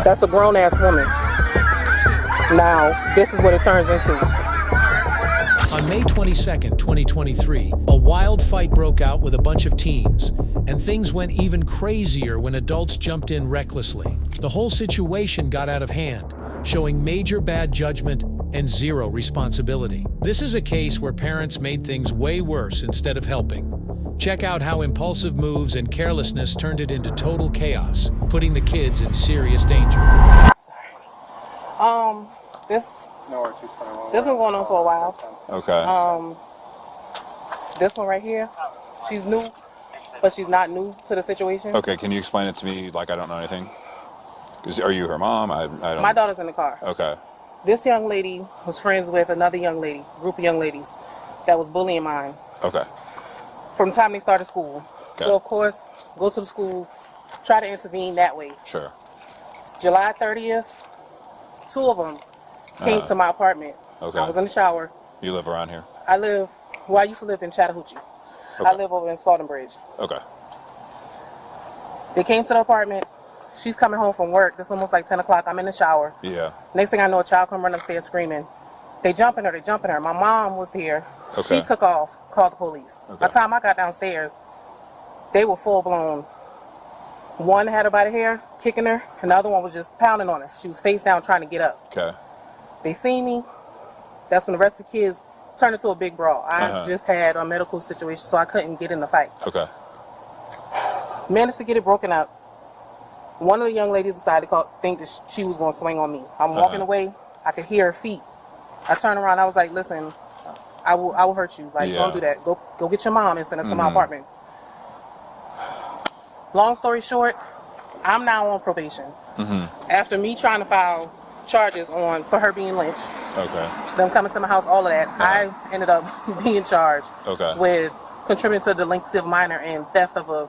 That's a grown-ass woman. Now, this is what it turns into. On May 22nd, 2023, a wild fight broke out with a bunch of teens, and things went even crazier when adults jumped in recklessly. The whole situation got out of hand, showing major bad judgment and zero responsibility. This is a case where parents made things way worse instead of helping. Check out how impulsive moves and carelessness turned it into total chaos, putting the kids in serious danger. Sorry. This been going on for a while. Okay. This one right here, she's new, but she's not new to the situation. Okay, can you explain it to me like I don't know anything? Are you her mom? I don't... My daughter's in the car. Okay. This young lady was friends with another young lady, group of young ladies, that was bullying mine. Okay. From the time they started school. Okay. So, of course, go to the school, try to intervene that way. Sure. July 30th, two of them came to my apartment. Okay. I was in the shower. You live around here? I used to live in Chattahoochee. Okay. I live over in Spalding Bridge. Okay. They came to the apartment. She's coming home from work. It's almost like 10 o'clock. I'm in the shower. Yeah. Next thing I know, a child come running upstairs screaming. They jumping her. My mom was here. Okay. She took off, called the police. Okay. By the time I got downstairs, they were full blown. One had her by the hair, kicking her, and the other one was just pounding on her. She was face down trying to get up. Okay. They seen me. That's when the rest of the kids turned into a big brawl. I just had a medical situation, so I couldn't get in the fight. Okay. Managed to get it broken up. One of the young ladies decided to think that she was going to swing on me. I'm walking away. I could hear her feet. I turned around. I was like, listen, I will hurt you. Like, don't do that. Go get your mom and send her to my apartment. Long story short, I'm now on probation. After me trying to file charges for her being lynched. Okay. Them coming to my house, all of that. I ended up being charged with contributing to the delinquency of minor and theft of a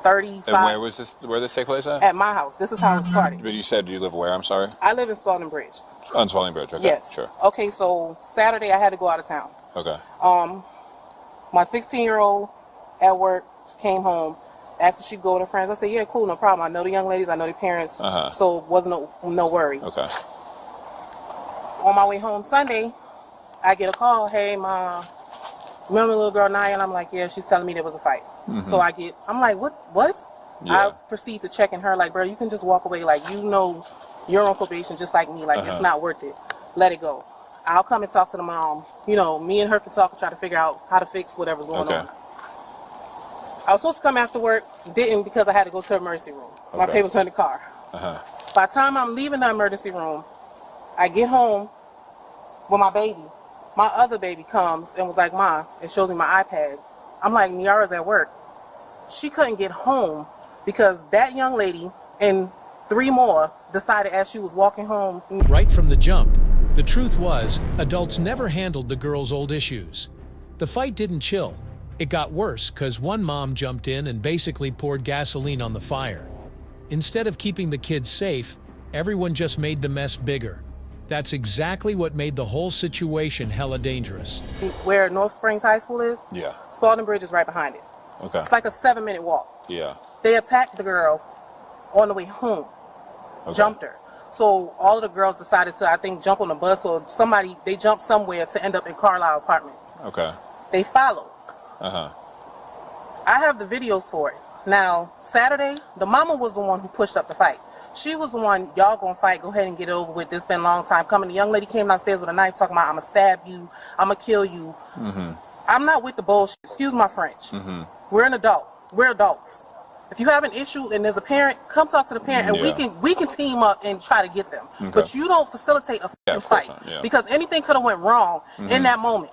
35. And where this take place at? At my house. This is how it started. But you said you live where? I'm sorry? I live in Spalding Bridge. On Spalding Bridge, okay. Yes. Sure. Okay, so Saturday I had to go out of town. Okay. My 16-year-old at work came home, asked if she'd go with her friends. I said, yeah, cool, no problem. I know the young ladies, I know the parents, so it wasn't no worry. Okay. On my way home Sunday, I get a call, hey, Mom, remember the little girl Naya? And I'm like, yeah, she's telling me there was a fight. So I'm like, what? Yeah. I proceed to check in her, like, bro, you can just walk away. Like, you know you're on probation just like me. Like, it's not worth it. Let it go. I'll come and talk to the mom. You know, me and her can talk and try to figure out how to fix whatever's going on. I was supposed to come after work, didn't because I had to go to the emergency room. My papers were in the car. By the time I'm leaving the emergency room, I get home with my baby. My other baby comes and was like, Ma, it shows me my iPad. I'm like, Niara's at work. She couldn't get home because that young lady and 3 more decided as she was walking home. Right from the jump, the truth was, adults never handled the girls' old issues. The fight didn't chill. It got worse because one mom jumped in and basically poured gasoline on the fire. Instead of keeping the kids safe, everyone just made the mess bigger. That's exactly what made the whole situation hella dangerous. Where North Springs High School is? Yeah. Spalding Bridge is right behind it. Okay. It's like a 7-minute walk. Yeah. They attacked the girl on the way home. Jumped her. So all of the girls decided to, I think, jump on the bus or they jumped somewhere to end up in Carlisle Apartments. Okay. They followed. I have the videos for it. Now, Saturday, the mama was the one who pushed up the fight. She was the one, y'all gonna fight, go ahead and get it over with. This been a long time coming. The young lady came downstairs with a knife talking about, I'm gonna stab you, I'm gonna kill you. I'm not with the bullshit. Excuse my French. We're an adult. We're adults. If you have an issue and there's a parent, come talk to the parent and we can team up and try to get them. But you don't facilitate a fight because anything could have went wrong in that moment.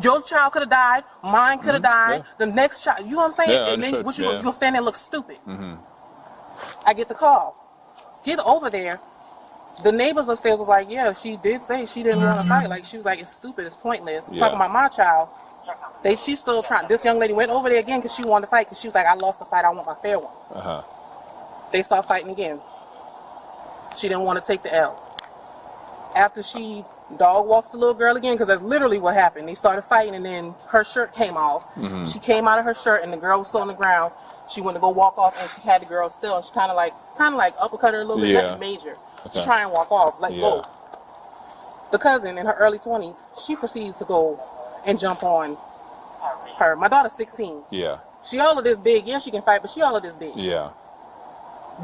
Your child could have died, mine could have died, the next child, you know what I'm saying? Yeah, and then what you're gonna stand there and look stupid. I get the call. Get over there. The neighbors upstairs was like, yeah, she did say she didn't want to fight. Like, she was like, it's stupid, it's pointless. Talking about my child. She's still trying. This young lady went over there again because she wanted to fight because she was like, I lost the fight, I want my fair one. They start fighting again. She didn't want to take the L. After she Dog walks the little girl again, because that's literally what happened. They started fighting, and then her shirt came off. She came out of her shirt, and the girl was still on the ground. She went to go walk off, and she had the girl still, and she kind of like uppercut her a little bit, nothing major. Okay. Try and walk off, let go. The cousin in her early 20s, she proceeds to go and jump on her. My daughter's 16. Yeah. She all of this big. Yeah, she can fight, but she all of this big. Yeah.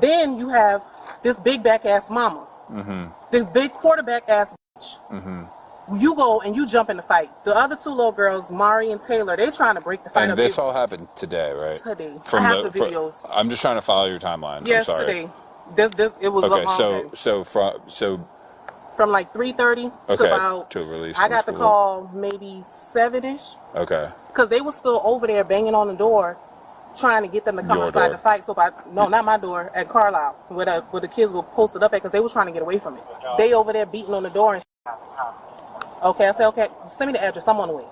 Then you have this big back ass mama. This big quarterback ass bitch. You go and you jump in the fight. The other two little girls, Mari and Taylor, they're trying to break the fight And up. this all happened today, right? Today. I have the videos. I'm just trying to follow your timeline. Yes, I'm sorry. today. This it was from like 3:30 to about. To release. I got the call maybe 7ish. Okay. Because they were still over there banging on the door, trying to get them to come Your inside door. the fight. So no, not my door, at Carlisle, where the kids were posted up at, because they were trying to get away from it. They over there beating on the door and okay, I said, okay, send me the address, I'm on the way.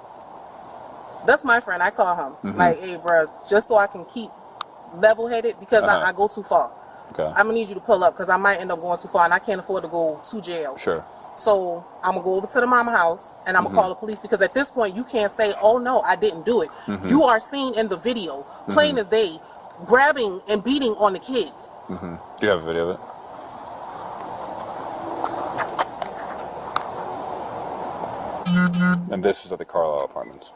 That's my friend, I call him. Like, hey, bro, just so I can keep level-headed, because I go too far. Okay. I'm gonna need you to pull up, because I might end up going too far, and I can't afford to go to jail. Sure. So I'm gonna go over to the mama house, and I'm gonna call the police, because at this point you can't say, oh no, I didn't do it. You are seen in the video, plain as day, grabbing and beating on the kids. Do you have a video of it? And this was at the Carlisle Apartments.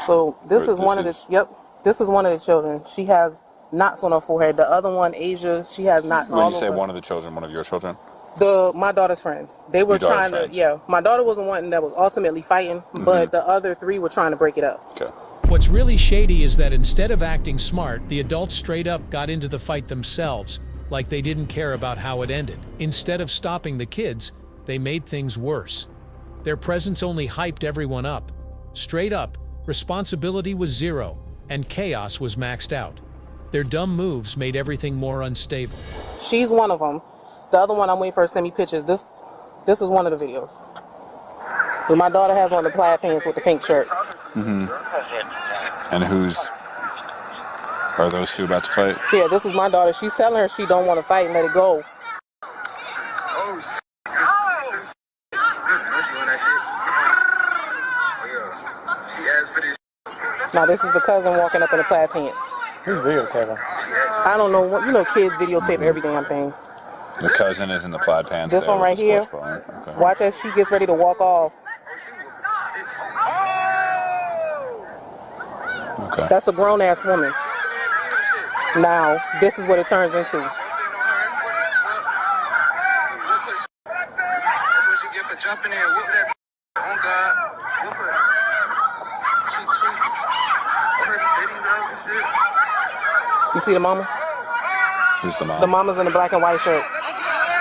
So this Or is one of the this is one of the children. She has knots on her forehead. The other one, Asia, she has knots all over. When you say one of the children, one of your children? My daughter's friends. They were Your daughter's trying to, friends. my daughter was the one that was ultimately fighting, but the other three were trying to break it up. Okay. What's really shady is that instead of acting smart, the adults straight up got into the fight themselves, like they didn't care about how it ended. Instead of stopping the kids, they made things worse. Their presence only hyped everyone up. Straight up, responsibility was zero, and chaos was maxed out. Their dumb moves made everything more unstable. She's one of them. The other one, I'm waiting for her to send me pictures. This is one of the videos. So my daughter has on the plaid pants with the pink shirt. And are those two about to fight? Yeah, this is my daughter. She's telling her she don't want to fight and let it go. Now this is the cousin walking up in the plaid pants. Who's videotaping? I don't know what, kids videotape every damn thing. The cousin is in the plaid pants. This there one with right the here. sports bra, right? Okay. Watch as she gets ready to walk off. Okay. That's a grown ass woman. Now, this is what it turns into. You see the mama? Who's the mom? The mama's in the black and white shirt.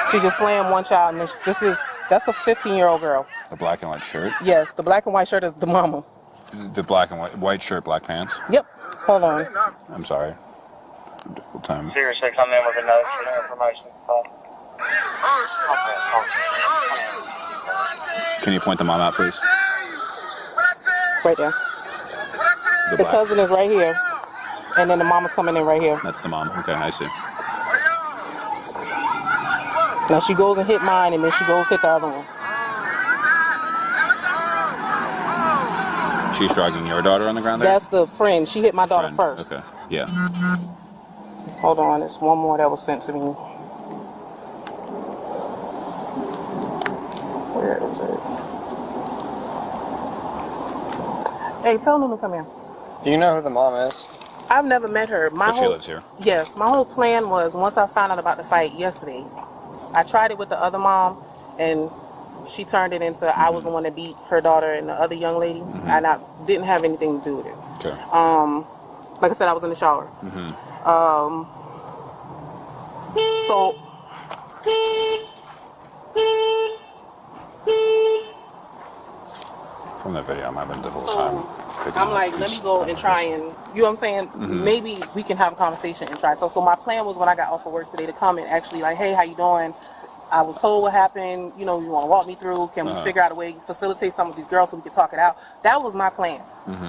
She just slammed one child, and that's a 15-year-old girl. The black and white shirt? Yes, the black and white shirt is the mama. The black and white shirt, black pants? Yep. Hold on. I'm sorry. Difficult time. Seriously, come in with a note for new information. Can you point the mom out, please? Right there. The black. cousin is right here, and then the mama's coming in right here. That's the mom. Okay, I see. Now she goes and hit mine, and then she goes hit the other one. She's dragging your daughter on the ground there? That's the friend. She hit my daughter Friend. first. Okay, yeah. Hold on, there's one more that was sent to me. Where is it? Hey, tell Nunu to come here. Do you know who the mom is? I've never met her. But she lives here. Yes, my whole plan was, once I found out about the fight yesterday, I tried it with the other mom, and she turned it into I was the one that beat her daughter and the other young lady, and I didn't have anything to do with it. Okay. Like I said, I was in the shower. So From that video, I'm having a difficult time picking I'm up like, let me go and try and, you know what I'm saying? Maybe we can have a conversation and try. So my plan was, when I got off of work today, to come and actually like, hey, how you doing? I was told what happened. You want to walk me through? Can we figure out a way to facilitate some of these girls so we can talk it out? That was my plan,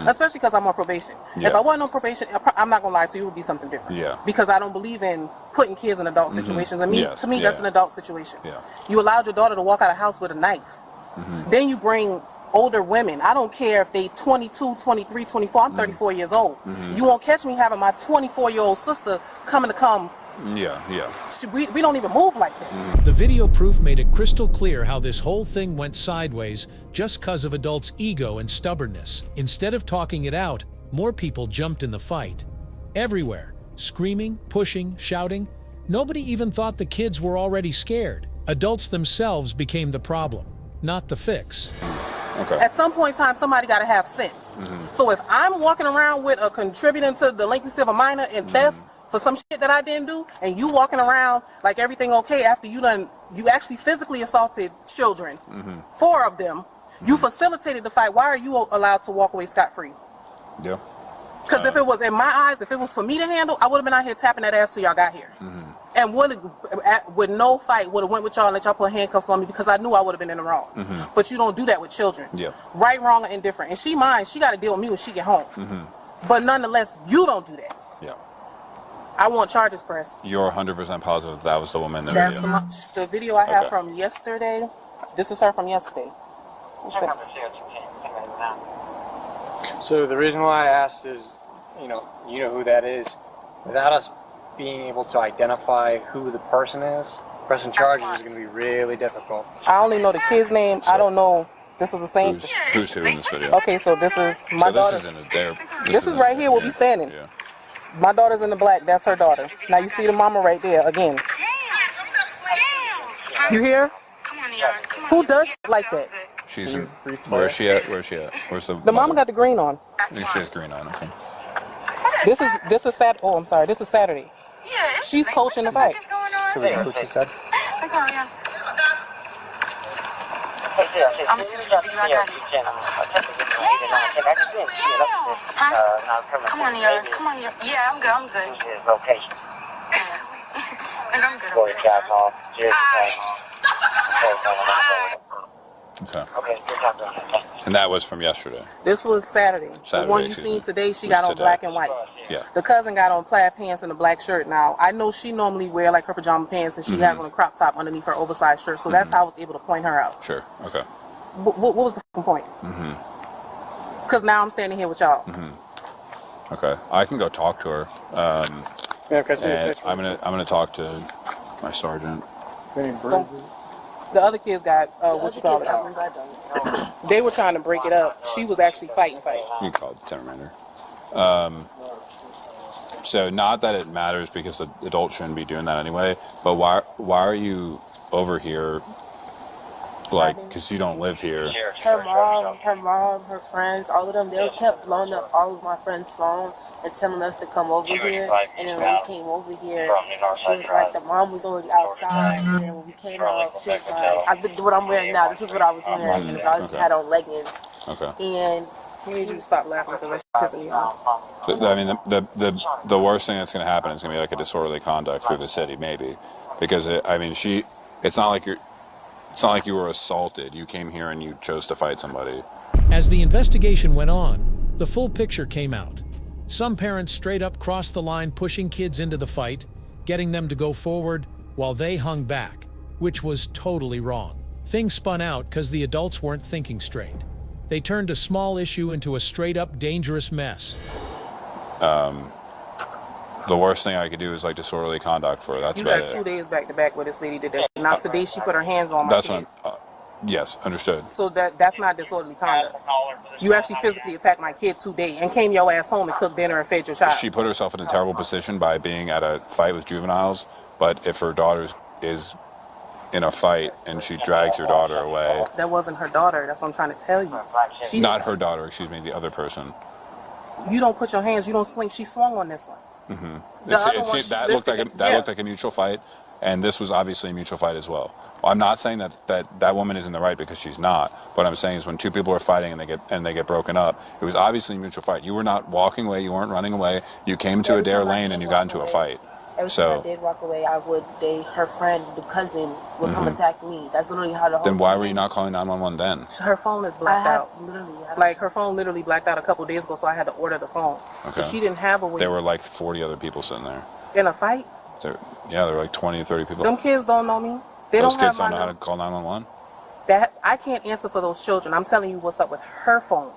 especially because I'm on probation. Yeah. If I wasn't on probation, I'm not gonna lie to you, it would be something different. Yeah. Because I don't believe in putting kids in adult situations. And to me, Yeah. that's an adult situation. Yeah. You allowed your daughter to walk out of the house with a knife. Then you bring older women. I don't care if they 22, 23, 24. I'm 34 years old. You won't catch me having my 24-year-old sister coming to come. We don't even move like that. The video proof made it crystal clear how this whole thing went sideways just because of adults' ego and stubbornness. Instead of talking it out, more people jumped in the fight. Everywhere. Screaming, pushing, shouting. Nobody even thought the kids were already scared. Adults themselves became the problem, not the fix. Okay. At some point in time, somebody got to have sense. So if I'm walking around with a contributing to delinquency of a minor and theft for some shit that I didn't do, and you walking around like everything okay after you actually physically assaulted children, 4 of them, you facilitated the fight, why are you allowed to walk away scot-free? Yeah. Because if it was, in my eyes, if it was for me to handle, I would have been out here tapping that ass till y'all got here. And with no fight, would have went with y'all and let y'all put handcuffs on me because I knew I would have been in the wrong. But you don't do that with children. Right, wrong, or indifferent. And she mine, she got to deal with me when she get home. But nonetheless, you don't do that. I want charges pressed. You're 100% positive that was the woman in the That's video? the video I have from yesterday. This is her from yesterday. So the reason why I asked is, you know who that is. Without us being able to identify who the person is, pressing charges is going to be really difficult. I only know the kid's name. I don't know. This is the same. Who's who in this video? Okay, so this is my daughter. This is right here. We'll be standing. Yeah. My daughter's in the black. That's her daughter. Now you see the mama right there again. You hear? Who does shit like that? She's in, where is she at? Where's the mama got the green on. She has green on. Okay. This is Saturday. Oh, I'm sorry. This is Saturday. She's coaching the fight. So what she said? I'm gonna send you the video. I got it. Huh? Come on here. Come on here. Yeah, I'm good. I'm good. I'm good. Okay. And that was from yesterday. This was Saturday. The one you seen today, she got on black and white. Yeah. The cousin got on plaid pants and a black shirt. Now, I know she normally wear like her pajama pants and she has on a crop top underneath her oversized shirt. So that's how I was able to point her out. Sure. Okay. What was the point? Because now I'm standing here with y'all. Okay. I can go talk to her. Yeah, because and I'm gonna talk to my sergeant. The other kids got what you call it? They were trying to break it up. She was actually fighting. You can call it Terminator. So not that it matters because the adults shouldn't be doing that anyway. But why are you over here? Like, because you don't live here. Her mom, her friends, all of them, they kept blowing up all of my friends' phones and telling us to come over here. And then when we came over here, she was like, the mom was already outside. And then when we came out, she was like, what I'm wearing now, this is what I was wearing. And I just had on leggings. Okay. And you need you to stop laughing because that's pissing me off. I mean, the worst thing that's going to happen is going to be like a disorderly conduct through the city, maybe, because it's not like you were assaulted. You came here and you chose to fight somebody. As the investigation went on, the full picture came out. Some parents straight up crossed the line, pushing kids into the fight, getting them to go forward while they hung back, which was totally wrong. Things spun out because the adults weren't thinking straight. They turned a small issue into a straight-up dangerous mess. The worst thing I could do is like disorderly conduct for her. That's about it. You got 2 days back to back where this lady did that. Now today she put her hands on my kid. Yes, understood. So that's not disorderly conduct. You actually physically attacked my kid today and came your ass home and cooked dinner and fed your child. She put herself in a terrible position by being at a fight with juveniles, but if her daughter is in a fight and she drags her daughter away. That wasn't her daughter. That's what I'm trying to tell you. Not her daughter, excuse me, the other person. You don't put your hands, you don't swing. She swung on this one. That looked like a mutual fight, and this was obviously a mutual fight as well. I'm not saying that woman is in the right because she's not. What I'm saying is when two people are fighting and they get broken up, it was obviously a mutual fight. You were not walking away, you weren't running away. You came to a dare lane and you got into a fight. Every time I did walk away, her friend, the cousin, would come attack me. That's literally how the whole. Then why were you not calling 911 then? Her phone is blacked out. Like her phone literally blacked out a couple days ago, so I had to order the phone. Okay. So she didn't have a way. There were like 40 other people sitting there. In a fight? There were like 20 or 30 people. Them kids don't know me. Those kids don't know how to call 911? that I can't answer for those children. I'm telling you what's up with her phone.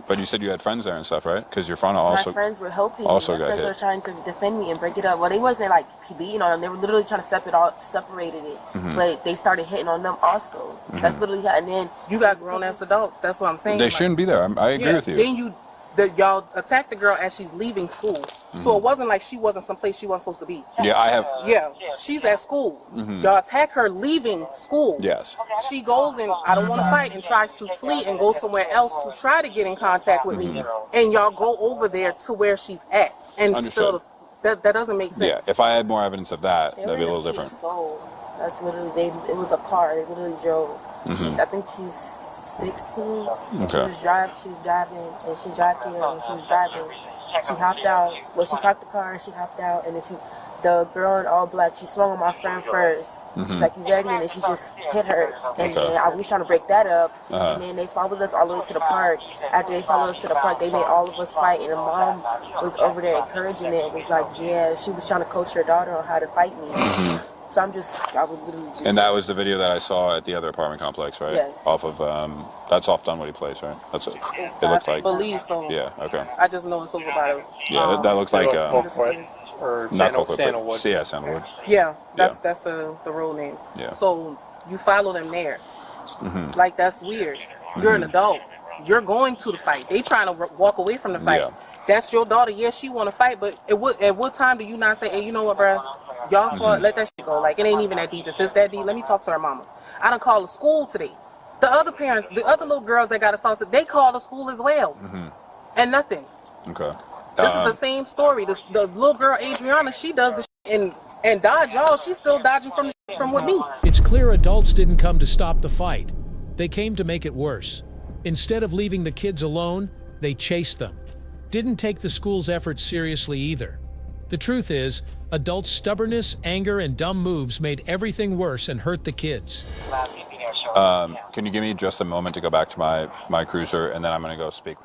But you said you had friends there and stuff, right? Because your friend also... My friends were helping also me. got My friends hit. were trying to defend me and break it up. Well, they wasn't like beating on them. They were literally trying to separated it. But they started hitting on them also. That's literally how, and then... You got grown-ass adults. That's what I'm saying. They like, shouldn't be there. I agree with you. Then y'all attack the girl as she's leaving school. So it wasn't like she wasn't someplace she wasn't supposed to be. Yeah, I have... Yeah, she's at school. Y'all attack her leaving school. Yes. She goes and I don't want to fight and tries to flee and go somewhere else to try to get in contact with me. And y'all go over there to where she's at. And Understood. still, that doesn't make sense. Yeah, if I had more evidence of that, They that'd be a were little in a different. Soul. That's literally, it was a car. They literally drove. I think she's 16. She was driving, and she dropped here, and she was driving. She hopped out. Well, she parked the car, and she hopped out, and then the girl in all black, she swung on my friend first. She's like, "You ready?" And then she just hit her. And then I was trying to break that up. And then they followed us all the way to the park. After they followed us to the park, they made all of us fight. And the mom was over there encouraging it. It was like, yeah, she was trying to coach her daughter on how to fight me. So I would literally just... And that was the video that I saw at the other apartment complex, right? Yes. Off of, that's off Dunwoody Place, right? That's it. It looked I like... believe so. Yeah, okay. I just know it's over by the... Yeah, that looks like... Colquitt or not Colquitt, Sandalwood. but... Yeah, Sandalwood. Yeah, that's the road name. Yeah. So you follow them there. Like, that's weird. You're an adult. You're going to the fight. They trying to walk away from the fight. Yeah. That's your daughter. Yes, she want to fight, but at what time do you not say, hey, you know what, bro? Y'all fought, let that shit go. Like, it ain't even that deep. If it's that deep, let me talk to her mama. I done called the school today. The other parents, the other little girls that got assaulted, they called the school as well. And nothing. Okay. This is the same story. The little girl, Adriana, she does the shit and dodge y'all. She's still dodging from the shit from with me. It's clear adults didn't come to stop the fight. They came to make it worse. Instead of leaving the kids alone, they chased them. Didn't take the school's efforts seriously either. The truth is, adults' stubbornness, anger, and dumb moves made everything worse and hurt the kids. Can you give me just a moment to go back to my cruiser, and then I'm going to go speak.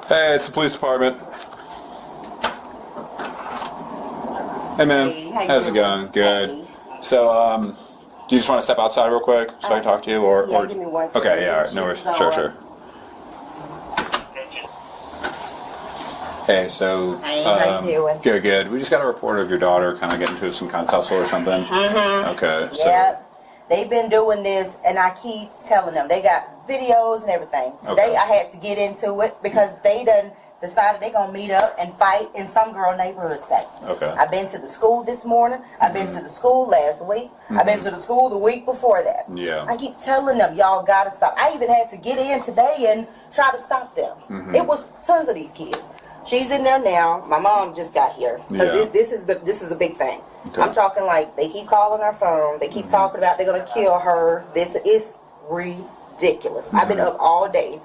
Hey, it's the police department. Hey, man. Hey, how's it going? Good. Hey. So, do you just want to step outside real quick so I can talk to you, or? Yeah, give me 1 second. Okay, yeah, all right, no worries. Sure. Hey, so, Hey, how you doing? Good. We just got a report of your daughter kind of getting into some kind of tussle or something. Okay, so. Yep. They've been doing this, and I keep telling them. They got videos and everything. Today, I had to get into it because they done decided they're going to meet up and fight in some girl neighborhood today. Okay. I've been to the school this morning. I've been to the school last week. I've been to the school the week before that. Yeah. I keep telling them, y'all got to stop. I even had to get in today and try to stop them. It was tons of these kids. She's in there now. My mom just got here. Yeah. This is a big thing. Okay. I'm talking like they keep calling her phone. They keep talking about they're going to kill her. This is ridiculous. I've been up all day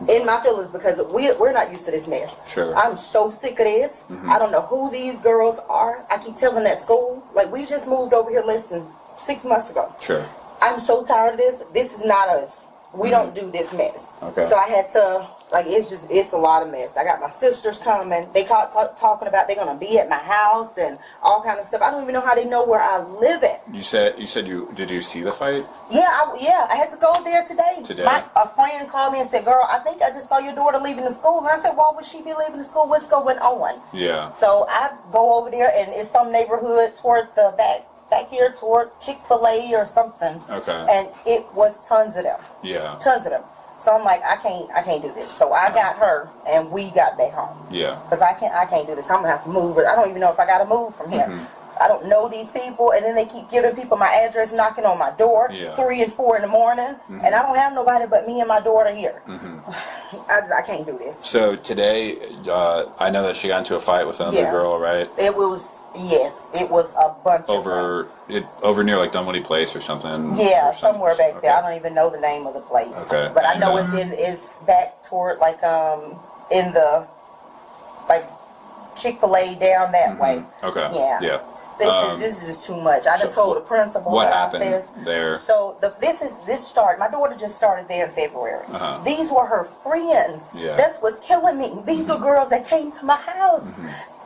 in my feelings because we're not used to this mess. Sure. I'm so sick of this. I don't know who these girls are. I keep telling that school, like we just moved over here less than 6 months ago. Sure. I'm so tired of this. This is not us. We don't do this mess. Okay. So I had to, like, it's a lot of mess. I got my sisters coming. They talking about they're gonna be at my house and all kind of stuff. I don't even know how they know where I live at. You said did you see the fight? Yeah, I had to go there today. Today? A friend called me and said, "Girl, I think I just saw your daughter leaving the school." And I said, "Why would she be leaving the school? What's going on?" Yeah. So I go over there, and it's some neighborhood toward the back here toward Chick-fil-A or something. Okay. And it was tons of them. Yeah. Tons of them. So I'm like, I can't do this. So I got her, and we got back home. Yeah. Because I can't do this. I'm gonna have to move. I don't even know if I gotta move from here. I don't know these people, and then they keep giving people my address, knocking on my door, 3 and 4 in the morning, and I don't have nobody but me and my daughter here. I can't do this. So today, I know that she got into a fight with another girl, right? It was a bunch over near like Dunwoody Place or something. Yeah, somewhere back there. I don't even know the name of the place. Okay. But I know it's back toward like in the like Chick-fil-A down that way. Okay. Yeah. Yeah. This is just too much. I done told the principal what about happened this. there. So this started. My daughter just started there in February. These were her friends. Yeah. That's what's killing me. These are girls that came to my house.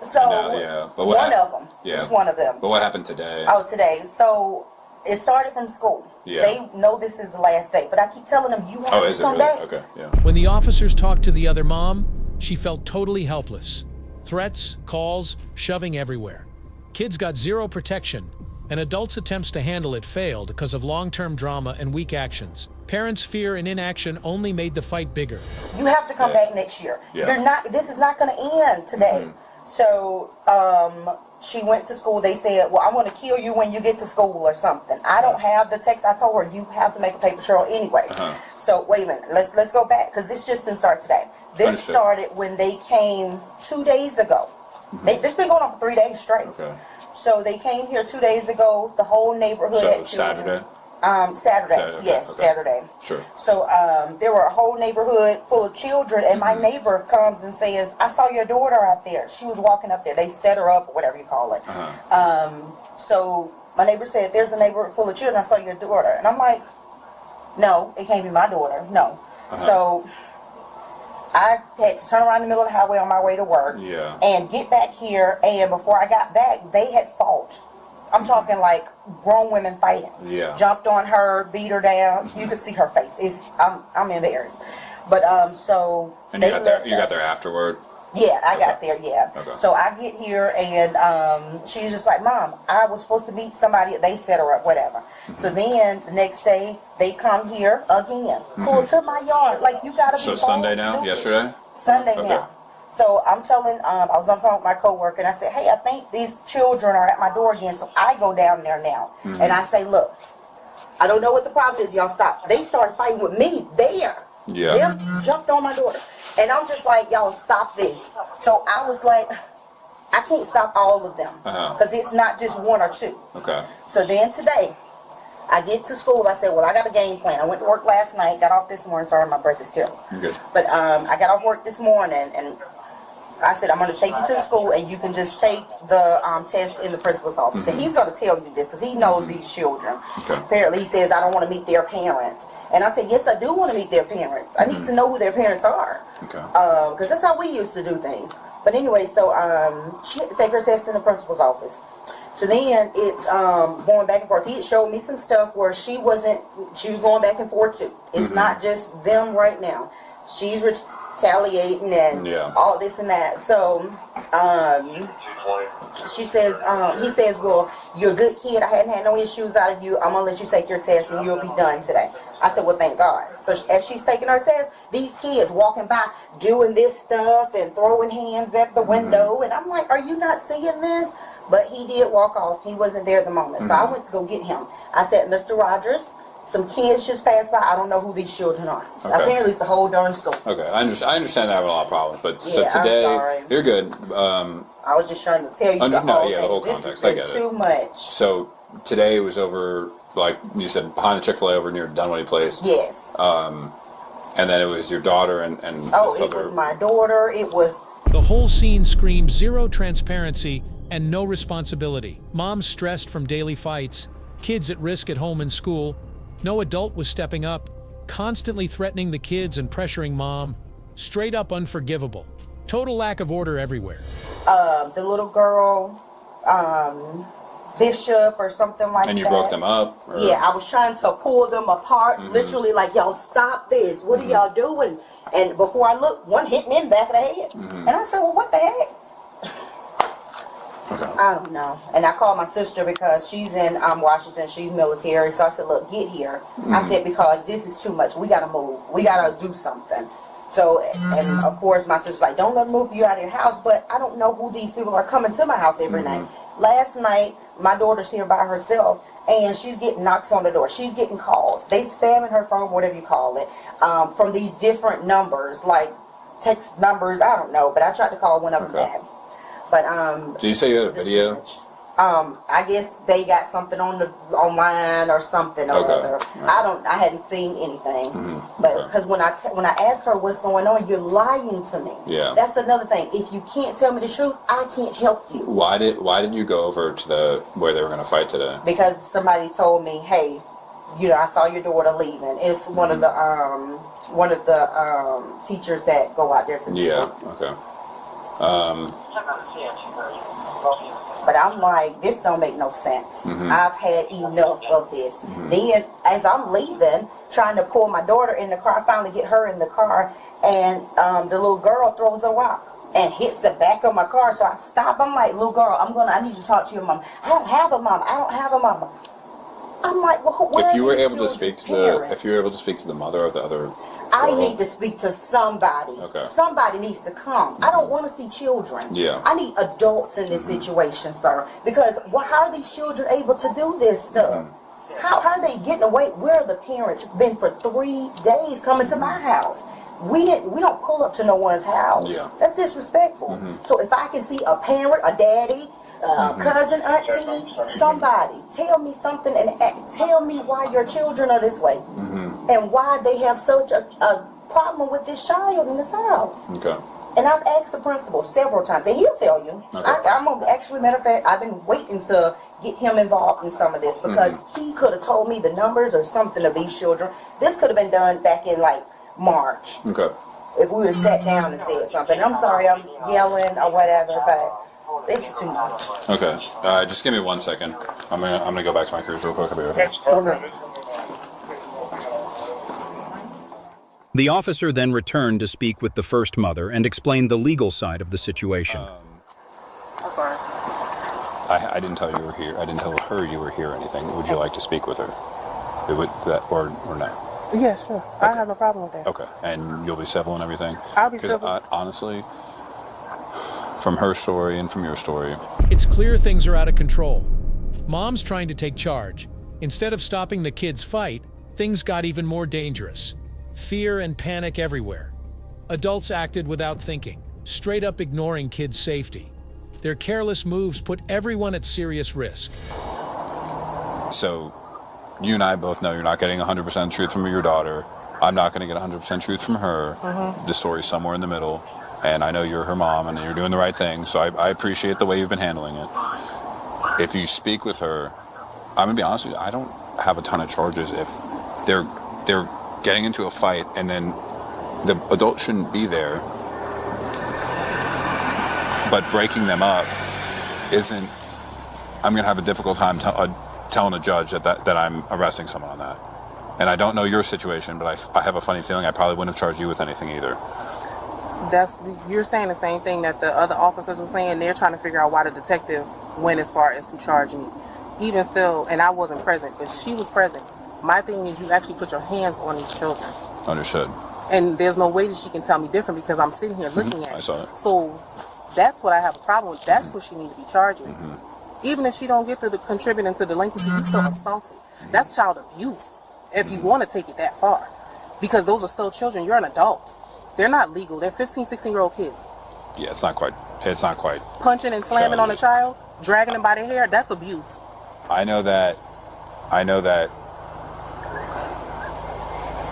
So But one of them, just one of them. But what happened today? Oh, today. So it started from school. Yeah. They know this is the last day, but I keep telling them you have to come back. Okay. Yeah. When the officers talked to the other mom, she felt totally helpless. Threats, calls, shoving everywhere. Kids got zero protection, and adults' attempts to handle it failed because of long-term drama and weak actions. Parents' fear and inaction only made the fight bigger. You have to come back next year. Yeah. This is not going to end today. So she went to school. They said, well, I'm going to kill you when you get to school or something. I don't have the text. I told her, you have to make a paper trail anyway. So wait a minute. Let's go back, because this just didn't start today. This started when they came 2 days ago. This been going on for 3 days straight. Okay. So they came here 2 days ago. The whole neighborhood. So Saturday? Saturday. Yes, okay. Saturday. Sure. So there were a whole neighborhood full of children, and my neighbor comes and says, I saw your daughter out there. She was walking up there. They set her up, or whatever you call it. So my neighbor said, there's a neighborhood full of children. I saw your daughter. And I'm like, no, it can't be my daughter. No. So I had to turn around in the middle of the highway on my way to work and get back here. And before I got back, they had fought. I'm talking like grown women fighting. Yeah. Jumped on her, beat her down. You could see her face. I'm embarrassed. But so and you got there afterward? Yeah, I got there, Okay. So I get here, and she's just like, Mom, I was supposed to meet somebody. They set her up, whatever. So then the next day, they come here again. Pull to my yard. Like, you got to be So Sunday now? Yesterday? Sunday now. So I'm telling, I was on the phone with my coworker, and I said, hey, I think these children are at my door again. So I go down there now, and I say, look, I don't know what the problem is. Y'all stop. They started fighting with me there. Yeah. Them jumped on my daughter. And I'm just like, y'all stop this. So I was like, I can't stop all of them, because it's not just one or two. Okay. So then today, I get to school. I said, well, I got a game plan. I went to work last night, got off this morning. Sorry, my breath is terrible. Good. But I got off work this morning, and I said, I'm going to take you to the school, and you can just take the test in the principal's office. And he's going to tell you this, because he knows these children. Okay. Apparently, he says, I don't want to meet their parents. And I said, yes, I do want to meet their parents. I need to know who their parents are. Okay. Because that's how we used to do things. But anyway, so she had to take her test in the principal's office. So then it's going back and forth. He had showed me some stuff where she was going back and forth too. It's not just them right now. She's retaliating and all this and that. So she says, he says, well, you're a good kid. I hadn't had no issues out of you. I'm going to let you take your test and you'll be done today. I said, well, thank God. So as she's taking her test, these kids walking by doing this stuff and throwing hands at the window. And I'm like, are you not seeing this? But he did walk off. He wasn't there at the moment. So I went to go get him. I said, Mr. Rogers, some kids just passed by. I don't know who these children are. Okay. Apparently, it's the whole darn school. Okay, I understand having a lot of problems, but so Yeah, today I'm sorry. you're good. I was just trying to tell you the whole thing. Context. This I has get been it. too much. So today was over, like you said, behind the Chick-fil-A over near Dunwoody Place. Yes. And then it was your daughter and it was my daughter. It was. The whole scene screamed zero transparency and no responsibility. Moms stressed from daily fights, kids at risk at home and school. No adult was stepping up, constantly threatening the kids and pressuring mom. Straight up unforgivable. Total lack of order everywhere. The little girl, Bishop or something like that. And you broke them up? Or? Yeah, I was trying to pull them apart, literally like, y'all stop this. What are y'all doing? And before I looked, one hit me in the back of the head. And I said, well, what the heck? I don't know. And I called my sister because she's in Washington. She's military. So I said, look, get here. I said, because this is too much. We got to move. We got to do something. So, and of course, my sister's like, don't let them move you out of your house. But I don't know who these people are coming to my house every night. Last night, my daughter's here by herself, and she's getting knocks on the door. She's getting calls. They spamming her phone, whatever you call it, from these different numbers, like text numbers. I don't know, but I tried to call one of them back. But did you say you had a video? I guess they got something on the online or something or other. Right. I hadn't seen anything. But because when I ask her what's going on, you're lying to me. Yeah. That's another thing. If you can't tell me the truth, I can't help you. Why did you go over to where they were going to fight today? Because somebody told me, hey, I saw your daughter leaving. It's one of the teachers that go out there to the school. Okay. But I'm like, this don't make no sense. I've had enough of this. Then, as I'm leaving, trying to pull my daughter in the car, I finally get her in the car, and the little girl throws a rock and hits the back of my car. So I stop. I'm like, little girl, I need you to talk to your mom. I don't have a mom. I'm like, well, if you were able to speak to the mother of the other, I need to speak to somebody. Okay. Somebody needs to come. I don't want to see children. Yeah. I need adults in this situation, sir. Because how are these children able to do this stuff? How are they getting away? Where are the parents? Been for 3 days coming to my house. We don't pull up to no one's house. Yeah. That's disrespectful. So if I can see a parent, a daddy, cousin, auntie, somebody, tell me something and tell me why your children are this way and why they have such a problem with this child in this house. Okay. And I've asked the principal several times, and he'll tell you. Okay. Matter of fact, I've been waiting to get him involved in some of this because he could have told me the numbers or something of these children. This could have been done back in like March. Okay. If we would have sat down and said something. I'm sorry, I'm yelling or whatever, but this is too much. Okay. Just give me 1 second. I'm gonna go back to my cruise real quick. I'll be right back. Okay. The officer then returned to speak with the first mother and explained the legal side of the situation. I'm sorry. I didn't tell you were here. I didn't tell her you were here or anything. Would you like to speak with her? Or no? Yeah, sure. Okay. I have no problem with that. Okay. And you'll be civil and everything? I'll be civil. Honestly, from her story and from your story, it's clear things are out of control. Mom's trying to take charge. Instead of stopping the kids' fight, things got even more dangerous. Fear and panic everywhere. Adults acted without thinking, straight up ignoring kids' safety. Their careless moves put everyone at serious risk. So, you and I both know you're not getting 100% truth from your daughter. I'm not going to get 100% truth from her. The story's somewhere in the middle. And I know you're her mom and you're doing the right thing. So I appreciate the way you've been handling it. If you speak with her, I'm going to be honest with you, I don't have a ton of charges if they're getting into a fight and then the adult shouldn't be there, but breaking them up isn't. I'm going to have a difficult time telling a judge that I'm arresting someone on that. And I don't know your situation, but I have a funny feeling I probably wouldn't have charged you with anything either. You're saying the same thing that the other officers were saying. They're trying to figure out why the detective went as far as to charge me. Even still, and I wasn't present, but she was present. My thing is you actually put your hands on these children. Understood. And there's no way that she can tell me different because I'm sitting here looking at it. I saw it. So that's what I have a problem with. That's what she need to be charged with. Even if she don't get to the contributing to delinquency, you still assaulted. That's child abuse if you want to take it that far. Because those are still children. You're an adult. They're not legal. They're 15, 16-year-old kids. Yeah, it's not quite. Punching and slamming on a child, dragging them by their hair, that's abuse. I know that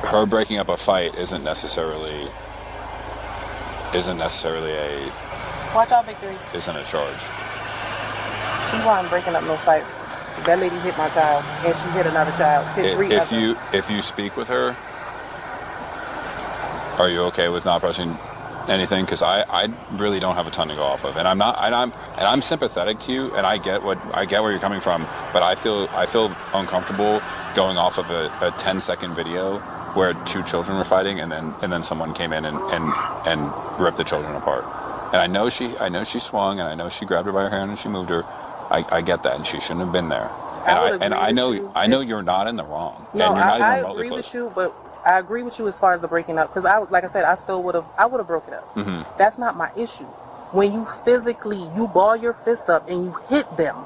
her breaking up a fight isn't necessarily a watch out, Victory. Isn't a charge. She wasn't breaking up no fight. That lady hit my child, and she hit another child. If you speak with her, are you okay with not pressing anything? Because I really don't have a ton to go off of, and I'm sympathetic to you, and I get where you're coming from, but I feel uncomfortable going off of a 10-second video where two children were fighting, and then someone came in and ripped the children apart. And I know she swung, and I know she grabbed her by her hair and she moved her. I get that, and she shouldn't have been there. And I know you're not in the wrong. No, and you're not I agree with you, but I agree with you as far as the breaking up, because like I said, I would have broke it up. That's not my issue. When you you ball your fists up and you hit them,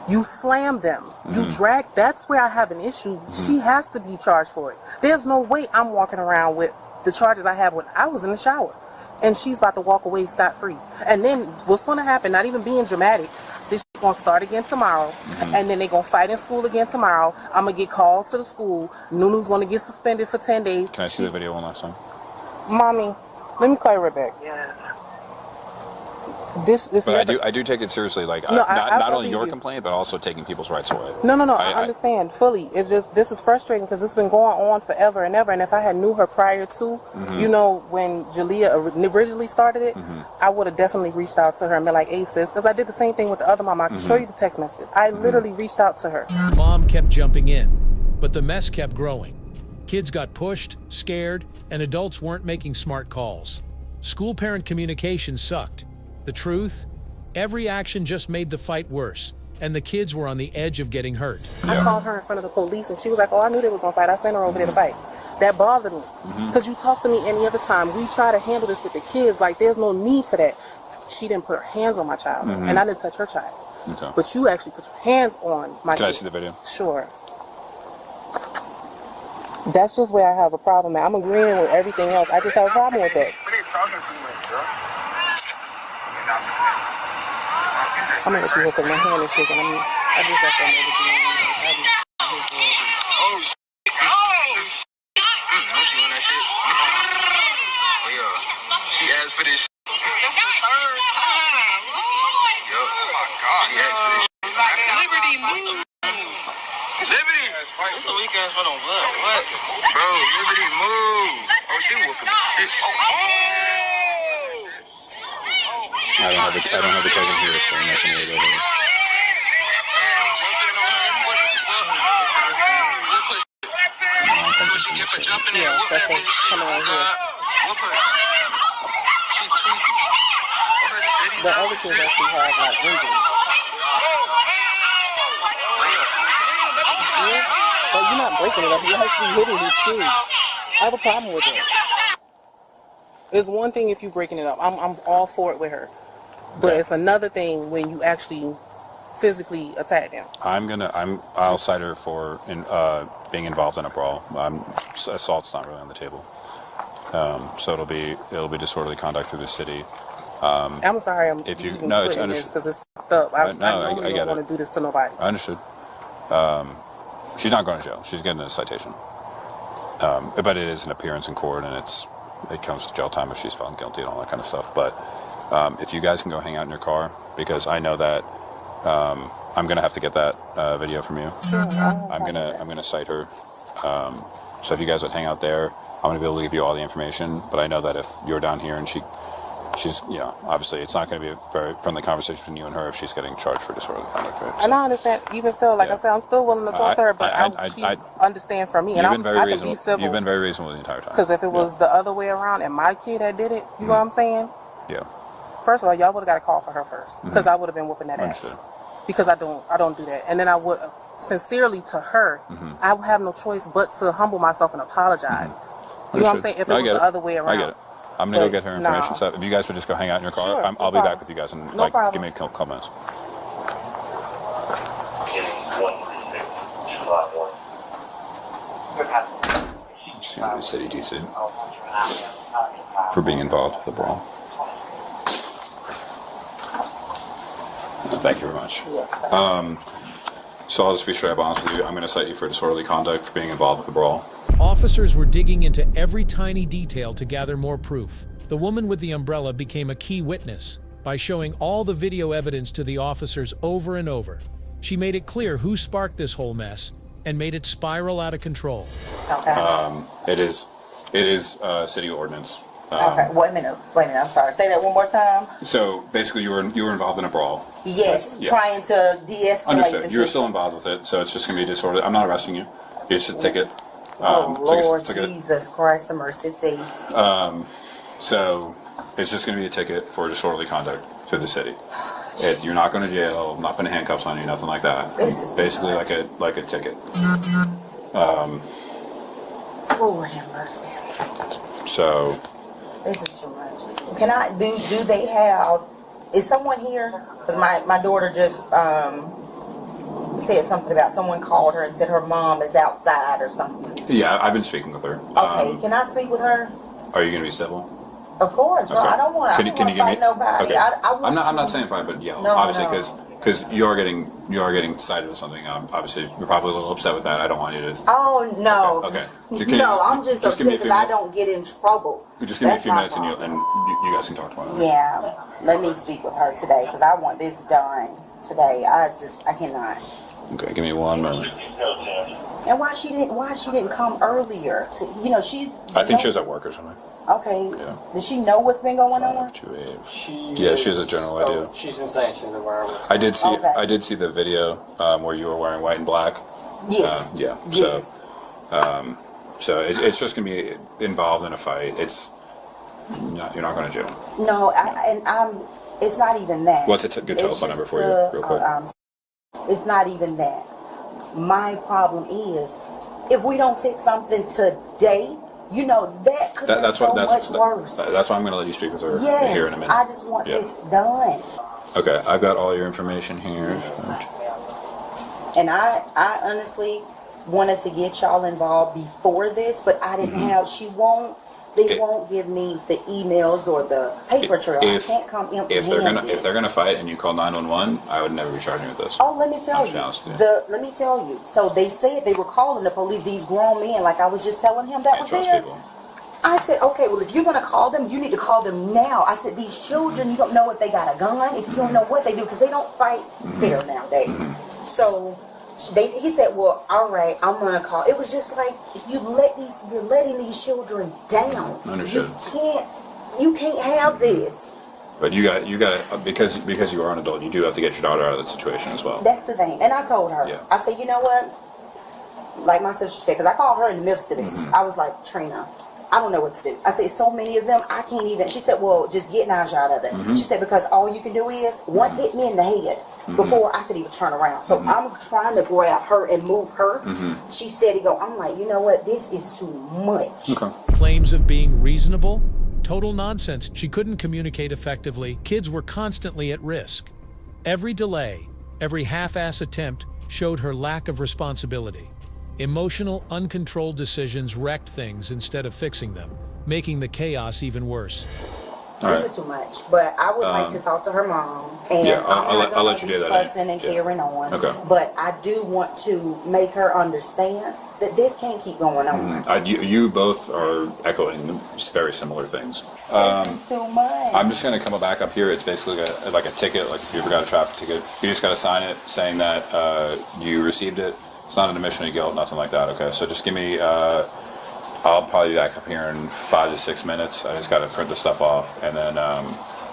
you slam them, you drag. That's where I have an issue. She has to be charged for it. There's no way I'm walking around with the charges I have when I was in the shower, and she's about to walk away scot-free. And then what's going to happen? Not even being dramatic. This Gonna start again tomorrow, and then they're gonna fight in school again tomorrow. I'm gonna get called to the school. Nunu's gonna get suspended for 10 days. Can I see the video one last time? Mommy, let me call you right back. Yes. This But I do take it seriously, like No, not I only your you. complaint, but also taking people's rights away. No, I understand fully. It's just, this is frustrating because it's been going on forever and ever. And if I had knew her prior to, you know, when Jalea originally started it, I would have definitely reached out to her and been like, hey, sis, because I did the same thing with the other mom. I can show you the text messages. I literally reached out to her. Mom kept jumping in, but the mess kept growing. Kids got pushed, scared, and adults weren't making smart calls. School-parent communication sucked. The truth? Every action just made the fight worse, and the kids were on the edge of getting hurt. I called her in front of the police, and she was like, oh, I knew they was going to fight. I sent her over there to fight. That bothered me. Because you talk to me any other time. We try to handle this with the kids. Like, there's no need for that. She didn't put her hands on my child, and I didn't touch her child. Okay. But you actually put your hands on my kid. Can I see the video? Sure. That's just where I have a problem at. I'm agreeing with everything else. I just have a problem with that. What are you talking to me, bro? I'm gonna let you look at my hand and shit, and I just got that nervous. Oh, shit. She doing that shit. Oh, yeah. She asked for this shit. That's the third time. Yo, oh, my God. She asked for this shit. Liberty, move. Liberty. It's a weak ass one on blood. What? Bro, Liberty, move. Oh, she whooping shit. Oh! I don't have the cousin here, so I'm not gonna go there. For jumping in, whoop that bitch. She tweaking. The other kids actually have like injuries. See? But you're not breaking it up. You're actually hitting these kids. I have a problem with it. It's one thing if you're breaking it up. I'm all for it with her. But it's another thing when you actually physically attack them. I'll cite her for being involved in a brawl. Assault's not really on the table. So it'll be disorderly conduct through the city. I'm sorry. If you no, it's understood because it's fucked up. I get don't want to do this to nobody. I understood. She's not going to jail. She's getting a citation. But it is an appearance in court, and it comes with jail time if she's found guilty and all that kind of stuff. But if you guys can go hang out in your car, because I know that I'm gonna have to get that video from you. Sure. I'm gonna cite her. So if you guys would hang out there, I'm gonna be able to give you all the information. But I know that if you're down here and she's obviously it's not gonna be a very friendly conversation between you and her if she's getting charged for disorderly conduct. Right? So, and I understand. Even still, like I said, I'm still willing to talk to her, but she understand from me, and I can be civil. You've been very reasonable the entire time. Because if it was the other way around and my kid that did it, you know what I'm saying? Yeah. First of all, y'all would have got a call for her first, because I would have been whooping that ass. Because I don't do that. And then I would, sincerely to her, I would have no choice but to humble myself and apologize. You know what I'm saying? If it was the other way around. I get it. I'm gonna go get her information. So if you guys would just go hang out in your car, sure, I'll be back with you guys in give me a couple minutes. City DC for being involved with the brawl. Thank you very much. So I'll just be straight up honest with you. I'm going to cite you for disorderly conduct for being involved with the brawl. Officers were digging into every tiny detail to gather more proof. The woman with the umbrella became a key witness by showing all the video evidence to the officers over and over. She made it clear who sparked this whole mess and made it spiral out of control. Okay. It is city ordinance. Okay, wait a minute, I'm sorry. Say that one more time. So basically you were involved in a brawl. Yes, trying to de-escalate. Understood. You're still involved with it, so it's just going to be disorderly. I'm not arresting you. You should take it. Lord Jesus Christ, the mercy seat. So it's just going to be a ticket for disorderly conduct through the city. You're not going to jail. I'm not putting handcuffs on you, nothing like that. This is basically like a ticket. Lord have mercy. So this is too much. Can I do they have? Is someone here? Because my daughter just said something about someone called her and said her mom is outside or something. Yeah, I've been speaking with her. Okay, can I speak with her? Are you going to be civil? Of course. No, Okay. I don't want to fight nobody. Okay. I I'm not saying fight, but yell. No, obviously, no. because because you are getting cited with something. Obviously, you're probably a little upset with that. I don't want you to. Oh no. Okay. No, I'm just upset because I don't get in trouble. Just give me a few minutes, and you guys can talk to one another. Yeah. Let me speak with her today because I want this done today. I cannot. Okay, give me 1 moment. And why she didn't come earlier? She's. I think she was at work or something. Okay. Yeah. Does she know what's been going on? She has a general idea. She's been saying she's aware of what's I did see the video where you were wearing white and black. Yes. Yeah. Yes. So it's just gonna be involved in a fight. You're not going to jail. No, it's not even that. What's a good telephone number for you, real quick? It's not even that. My problem is, if we don't fix something today, that could be so much worse. That's why I'm going to let you speak with her here in a minute. I just want this done. Okay, I've got all your information here. And I honestly wanted to get y'all involved before this, but I didn't have. They won't give me the emails or the paper trail. I can't come empty-handed. If they're gonna fight and you call 911, I would never be charging you with this. Oh, let me tell you. So they said they were calling the police. These grown men, like I was just telling him that was there. People. I said, okay, well, if you're gonna call them, you need to call them now. I said, these children, you don't know if they got a gun, if you don't know what they do, because they don't fight fair nowadays. So. He said, well, all right, I'm going to call. It was just like, you're letting these children down. Understood. You can't have this. But you got because you are an adult, you do have to get your daughter out of that situation as well. That's the thing. And I told her, I said, you know what? Like my sister said, because I called her in the midst of this. I was like, Trina, I don't know what to do. I said, so many of them, I can't even. She said, well, just get Naja out of it. She said, because all you can do is one hit me in the head before I could even turn around. So I'm trying to grab her and move her. She steady go. I'm like, you know what? This is too much. Okay. Claims of being reasonable? Total nonsense. She couldn't communicate effectively. Kids were constantly at risk. Every delay, every half-ass attempt showed her lack of responsibility. Emotional, uncontrolled decisions wrecked things instead of fixing them, making the chaos even worse. This is too much, but I would like to talk to her mom, and I'll let you do that. Fussing and carrying on. Okay. But I do want to make her understand that this can't keep going on. You both are echoing very similar things. This is too much. I'm just going to come back up here. It's basically like a ticket, like if you ever got a traffic ticket. You just got to sign it saying that you received it. It's not an admission of guilt, nothing like that, okay? So just give me, I'll probably be back up here in 5 to 6 minutes. I just got to print the stuff off and then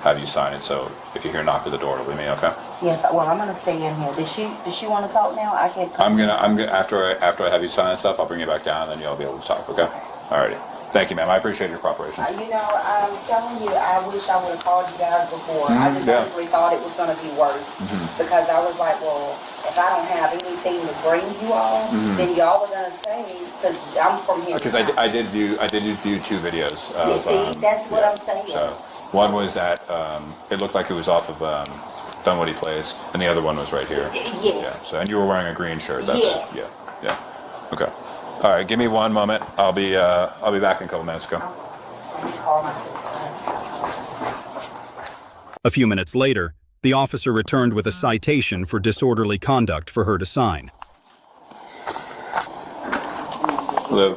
have you sign it. So if you hear a knock at the door, it'll be me, okay? Yes, well, I'm going to stay in here. Does she want to talk now? I can come. I'm gonna after I have you sign that stuff, I'll bring you back down and then you'll be able to talk, okay? Alrighty. Thank you, ma'am. I appreciate your cooperation. I'm telling you, I wish I would have called you guys before. I just honestly thought it was going to be worse because I was like, well, if I don't have anything to bring you all, then y'all are going to say, because I'm from here. Because I did view 2 videos. See, that's what I'm saying. So one was at it looked like it was off of Dunwoody Place, and the other one was right here. Yes. Yeah. So and you were wearing a green shirt. That's yes. it. Yeah. Okay. All right. Give me 1 moment. I'll be back in a couple minutes. Go. A few minutes later, the officer returned with a citation for disorderly conduct for her to sign. Hello.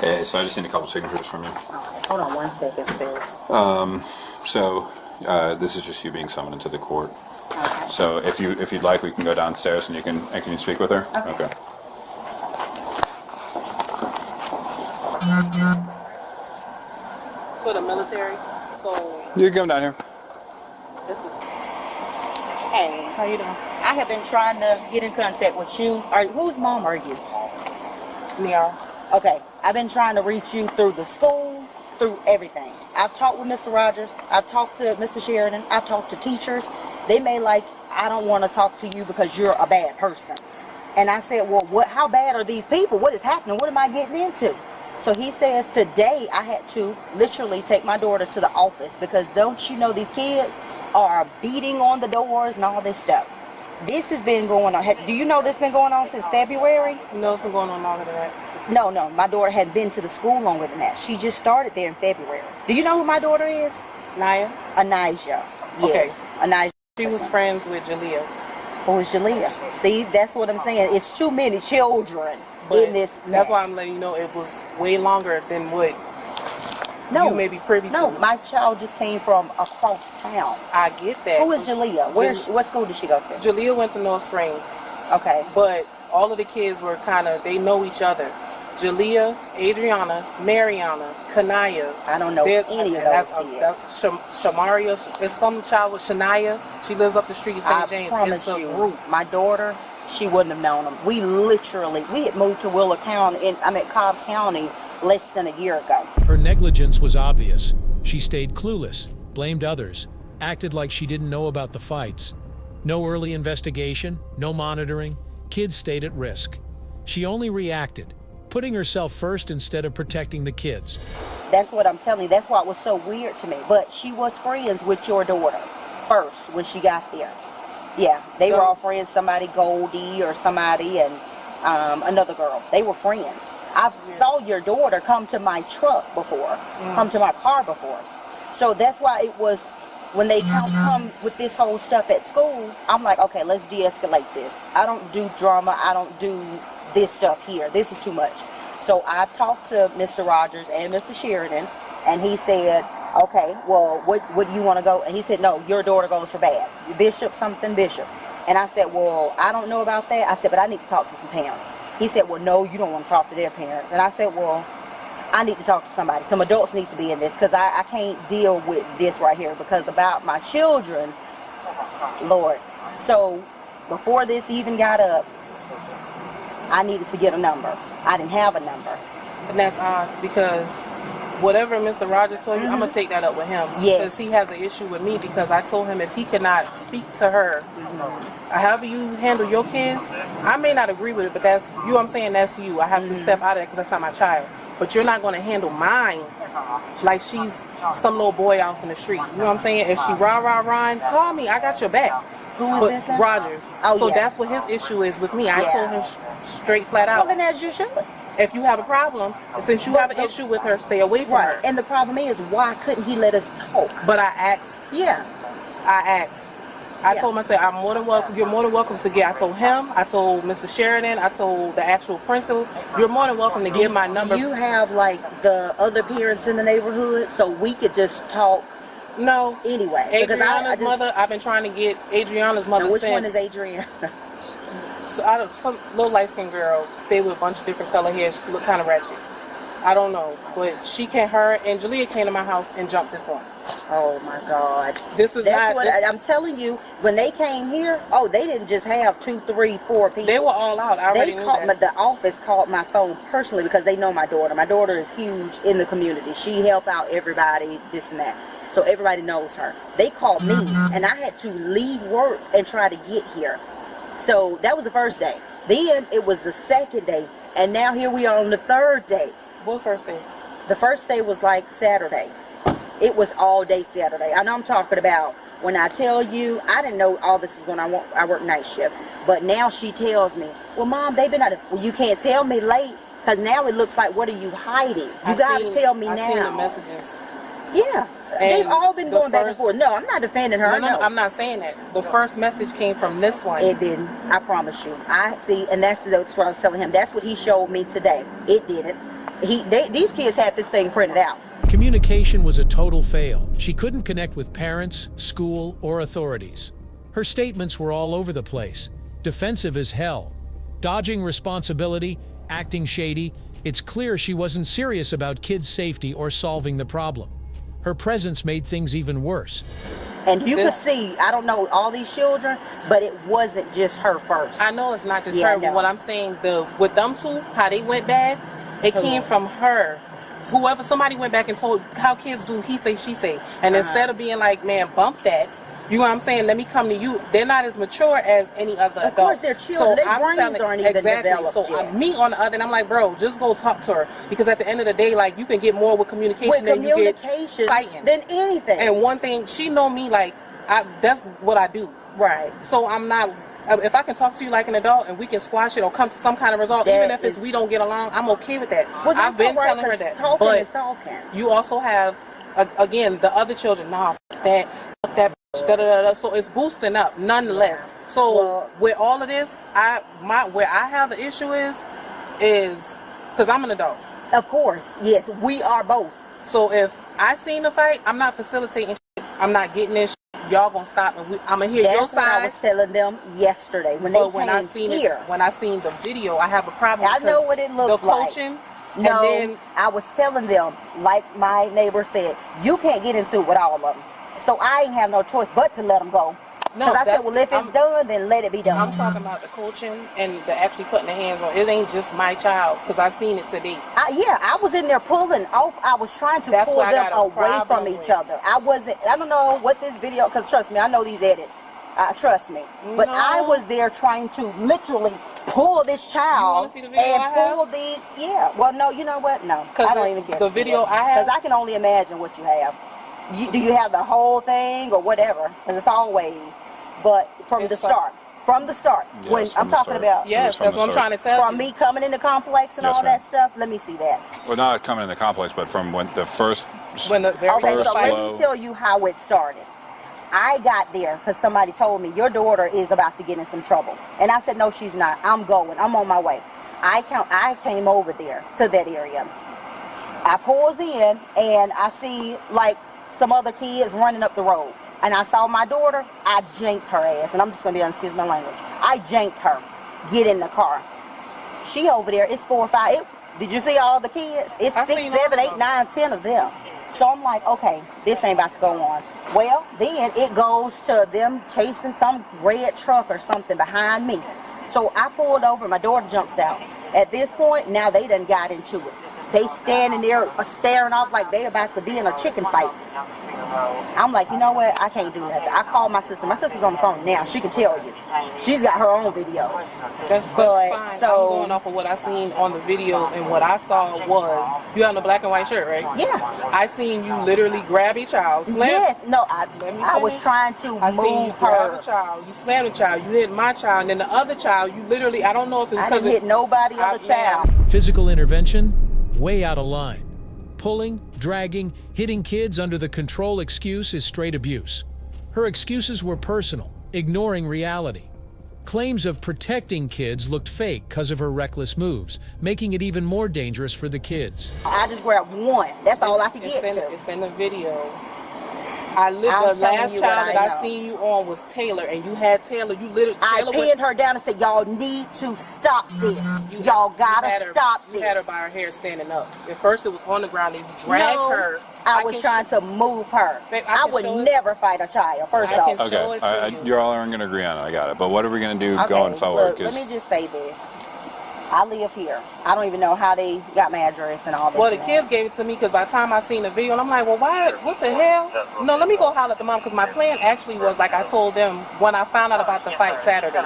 Hey, so I just need a couple signatures from you. Hold on 1 second, sis. So this is just you being summoned into the court. Okay. So if you'd like, we can go downstairs and you can speak with her. Okay. For the military, so You can come down here. this is. Hey, How you doing? I have been trying to get in contact with you. Whose mom are you? Niara. Okay, I've been trying to reach you through the school, through everything. I've talked with Mr. Rogers. I've talked to Mr. Sheridan. I've talked to teachers. They may I don't want to talk to you because you're a bad person. And I said, well, how bad are these people? What is happening? What am I getting into? So he says today I had to literally take my daughter to the office because don't you know these kids are beating on the doors and all this stuff. This has been going on. Do you know this has been going on since February? No, it's been going on longer than that. No, my daughter hadn't been to the school longer than that. She just started there in February. Do you know who my daughter is? Naya? Anijah. Yes. Okay. Anijah. She was friends with Jalea. Who is Jalea? See, that's what I'm saying. It's too many children in this mess. That's why I'm letting you know it was way longer than what you may be privy to. No, my child just came from across town. I get that. Who is Jalea? What school did she go to? Jalea went to North Springs. Okay. But all of the kids were they know each other. Jalea, Adriana, Mariana, Kanaya. I don't know any of those kids. That's Shamaria. It's some child with Shania. She lives up the street in St. James. I promise you, my daughter, she wouldn't have known them. We had moved to Cobb County less than a year ago. Her negligence was obvious. She stayed clueless, blamed others, acted like she didn't know about the fights. No early investigation, no monitoring. Kids stayed at risk. She only reacted, putting herself first instead of protecting the kids. That's what I'm telling you. That's why it was so weird to me. But she was friends with your daughter first when she got there. Yeah, they were all friends. Somebody, Goldie or somebody, and another girl. They were friends. I saw your daughter come to my truck before, come to my car before. So that's why it was, when they come with this whole stuff at school, I'm like, okay, let's de-escalate this. I don't do drama. I don't do this stuff here. This is too much. So I talked to Mr. Rogers and Mr. Sheridan, and he said, okay, well, what do you want to go? And he said, no, your daughter goes for bad. Bishop. And I said, well, I don't know about that. I said, but I need to talk to some parents. He said, well, no, you don't want to talk to their parents. And I said, well, I need to talk to somebody. Some adults need to be in this, because I can't deal with this right here, because about my children, Lord. So before this even got up, I needed to get a number. I didn't have a number. And that's odd, because whatever Mr. Rogers told you, I'm going to take that up with him. Yes. Because he has an issue with me, because I told him if he cannot speak to her, however you handle your kids, I may not agree with it, but that's, you know what I'm saying, that's you. I have to step out of that because that's not my child. But you're not going to handle mine like she's some little boy out in the street. You know what I'm saying? If she rah, call me. I got your back. Who is this? Rogers. Oh, so yeah. that's what his issue is with me. I told him straight flat out. Well, then as you should. If you have a problem, since you have an issue with her, stay away from her. And the problem is, why couldn't he let us talk? But I asked. Yeah. I told him, I said, I'm more than welcome. You're more than welcome to get. I told him, I told Mr. Sheridan, I told the actual principal, you're more than welcome to give my number. You have like the other parents in the neighborhood, so we could just talk. No. Anyway. Adriana's mother, I've been trying to get Adriana's mother now, which since. one is Adriana? So some little light-skinned girl, stay with a bunch of different color hair, she look kind of ratchet. I don't know, but her and Jalea came to my house and jumped this one. Oh my God! I'm telling you. When they came here, they didn't just have 2, 3, 4 people. They were all out. I already knew that. The office called my phone personally because they know my daughter. My daughter is huge in the community. She helped out everybody, this and that. So everybody knows her. They called me, and I had to leave work and try to get here. So that was the first day. Then it was the second day, and now here we are on the third day. What first day? The first day was like Saturday. It was all day Saturday. I know I'm talking about, when I tell you, I didn't know all this is going on. I work night shift. But now she tells me, well, Mom, they've been out of, well, you can't tell me late, because now it looks like, what are you hiding? You got to tell me now. I seen the messages. Yeah. And they've all been going back and forth. No, I'm not defending her. No, I'm not saying that. The first message came from this one. It didn't. I promise you. I see, and that's what I was telling him. That's what he showed me today. It didn't. These kids had this thing printed out. Communication was a total fail. She couldn't connect with parents, school, or authorities. Her statements were all over the place, defensive as hell, dodging responsibility, acting shady. It's clear she wasn't serious about kids' safety or solving the problem. Her presence made things even worse. And you could see, I don't know all these children, but it wasn't just her first. I know it's not just her, but what I'm saying, with them two, how they went bad, it came from her. Whoever, somebody went back and told how kids do he say, she say. And instead of being like, man, bump that, you know what I'm saying, let me come to you. They're not as mature as any other adult. Of course, they're children. Their brains aren't even developed yet. Me on the other end, I'm like, bro, just go talk to her. Because at the end of the day, like, you can get more with communication than you get fighting. Than anything. And one thing, she know me like, that's what I do. Right. So I'm not, if I can talk to you like an adult and we can squash it or come to some kind of result, even if we don't get along, I'm okay with that. Well, I've been telling her that. Talking is talking. You also have, again, the other children, nah, fuck that So it's boosting up nonetheless. So with all of this, where I have an issue is because I'm an adult. Of course, yes, we are both. So if I seen the fight, I'm not facilitating shit. I'm not getting this shit. Y'all gonna stop and I'm gonna hear your That's what side. I was telling them yesterday when they came here. When I seen the video, I have a problem. I know what it looks like. The coaching. No, and then, I was telling them, like my neighbor said, you can't get into it with all of them. So I ain't have no choice but to let them go. Because I said, well, if it's done, then let it be done. I'm talking about the coaching and the actually putting the hands on. It ain't just my child, because I seen it today. I was in there pulling off. I was trying to pull them away from each other. I don't know what this video, because trust me, I know these edits. Trust me. But No. I was there trying to literally pull this child and pull these. Yeah. Well, no, you know what? No. I don't even care. The video I have. Because I can only imagine what you have. Do you have the whole thing or whatever? Because it's always, but from the start. From the start. Yes, when I'm talking about. Yes, that's what I'm trying to tell you. From me coming in the complex and all that stuff, let me see that. Well, not coming in the complex, but from when the first. Okay, so let me tell you how it started. I got there because somebody told me, your daughter is about to get in some trouble. And I said, no, she's not. I'm going. I'm on my way. I came over there to that area. I pulls in and I see like some other kids running up the road. And I saw my daughter, I janked her ass. And I'm just going to be honest, excuse my language. I janked her. Get in the car. She over there, it's 4 or 5. Did you see all the kids? It's 6, 7, 8, 9, 10 of them. So I'm like, okay, this ain't about to go on. Well, then it goes to them chasing some red truck or something behind me. So I pulled over, my daughter jumps out. At this point, now they done got into it. They standing there staring off like they about to be in a chicken fight. I'm like, you know what? I can't do that. I called my sister. My sister's on the phone now. She can tell you. She's got her own videos. That's fine. So I'm going off of what I seen on the videos, and what I saw was you had on the black and white shirt, right? Yeah. I seen you literally grab a child, slam. Yes. No, I was trying to move her. Grab a child. You slammed a child. You hit my child, and then the other child, you literally. I don't know if it's because I didn't hit nobody other child. Physical intervention, way out of line. Pulling, dragging, hitting kids under the control excuse is straight abuse. Her excuses were personal, ignoring reality. Claims of protecting kids looked fake because of her reckless moves, making it even more dangerous for the kids. I just grabbed one. That's all I could get to. It's in the video. The last child that I seen you on was Taylor, and you had Taylor. You literally. I pinned her down and said, "Y'all need to stop this. Y'all gotta stop this." You had her by her hair standing up. At first, it was on the ground, and you dragged her. I was trying to move her. Babe, I would never fight a child. First off, okay, you all aren't going to agree on it. I got it. But what are we going to do going forward? Look, let me just say this. I live here. I don't even know how they got my address and all this. Well, the kids gave it to me because by the time I seen the video, and I'm like, well, why? What the hell? No, let me go holler at the mom, because my plan actually was, like I told them when I found out about the fight Saturday,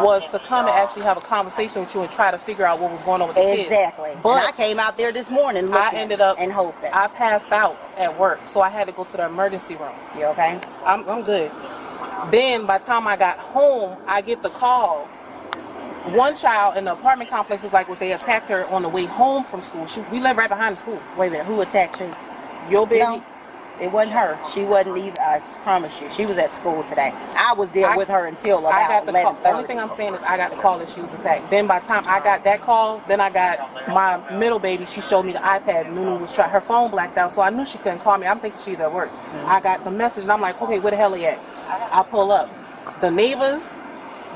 was to come and actually have a conversation with you and try to figure out what was going on with the kids. Exactly. But and I came out there this morning looking I ended up and hoping. I passed out at work, so I had to go to the emergency room. You okay? I'm good. Then by the time I got home, I get the call. One child in the apartment complex was they attacked her on the way home from school. We live right behind the school. Wait a minute, who attacked her? Your baby? No, it wasn't her. She wasn't even, I promise you. She was at school today. I was there with her until about 11:30. The only thing I'm saying is I got the call that she was attacked. Then by the time I got that call, then I got my middle baby. She showed me the iPad. Nunu was her phone blacked out, so I knew she couldn't call me. I'm thinking she's at work. I got the message, and I'm like, okay, where the hell are you at? I pull up. The neighbors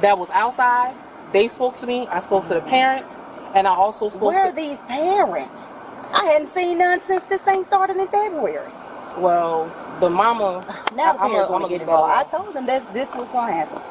that was outside, they spoke to me. I spoke to the parents, and I also spoke Where are these parents? I hadn't seen none since this thing started in February. Well, the mama. Now the parents want to get involved. I told them that this was going to happen.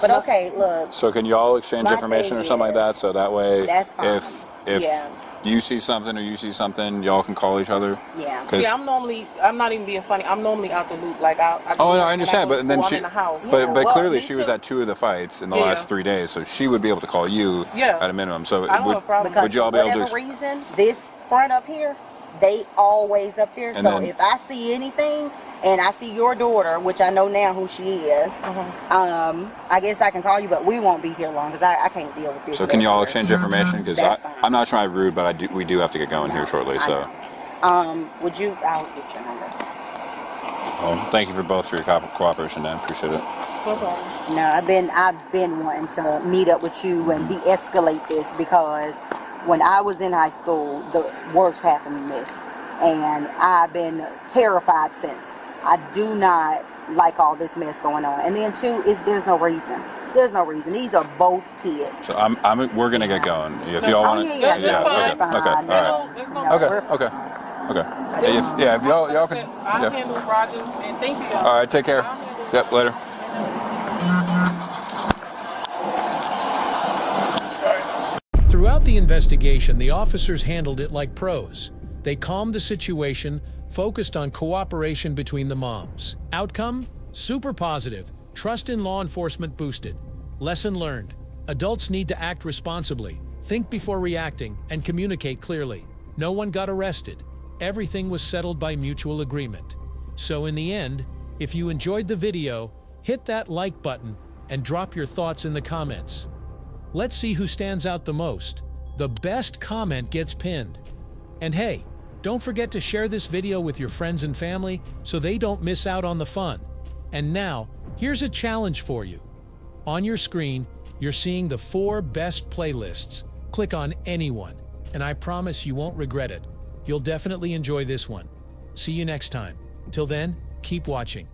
But okay, look. So can you all exchange information or something like that? So that way, that's fine. if you see something or you see something, y'all can call each other. Yeah. See, I'm not even being funny. I'm normally out the loop. Like I oh no, I understand. But then she, in the house. but clearly she was at 2 of the fights in the last 3 days, so she would be able to call you at a minimum. So I don't have a problem. Would y'all be able to? For whatever reason, this front up here, they always up there. So if I see anything and I see your daughter, which I know now who she is, I guess I can call you, but we won't be here long because I can't deal with this. So can you all exchange information? Because I'm not trying to be rude, but we do have to get going here shortly. So would you? I'll get your number. Well, thank you for both for your cooperation, Dan. Appreciate it. No problem. No, I've been wanting to meet up with you and de-escalate this, because when I was in high school, the worst happened in this, and I've been terrified since. I do not like all this mess going on. And then too, there's no reason. There's no reason. These are both kids. So we're gonna get going. If y'all want to, yeah, that's fine. Okay, all right. Okay. If y'all can. I'll handle Rogers, and thank you, y'all. All right, take care. Yep, later. Throughout the investigation, the officers handled it like pros. They calmed the situation, focused on cooperation between the moms. Outcome? Super positive. Trust in law enforcement boosted. Lesson learned. Adults need to act responsibly, think before reacting, and communicate clearly. No one got arrested. Everything was settled by mutual agreement. So in the end, if you enjoyed the video, hit that like button and drop your thoughts in the comments. Let's see who stands out the most. The best comment gets pinned. And hey, don't forget to share this video with your friends and family so they don't miss out on the fun. And now, here's a challenge for you. On your screen, you're seeing the 4 best playlists. Click on any one, and I promise you won't regret it. You'll definitely enjoy this one. See you next time. Till then, keep watching.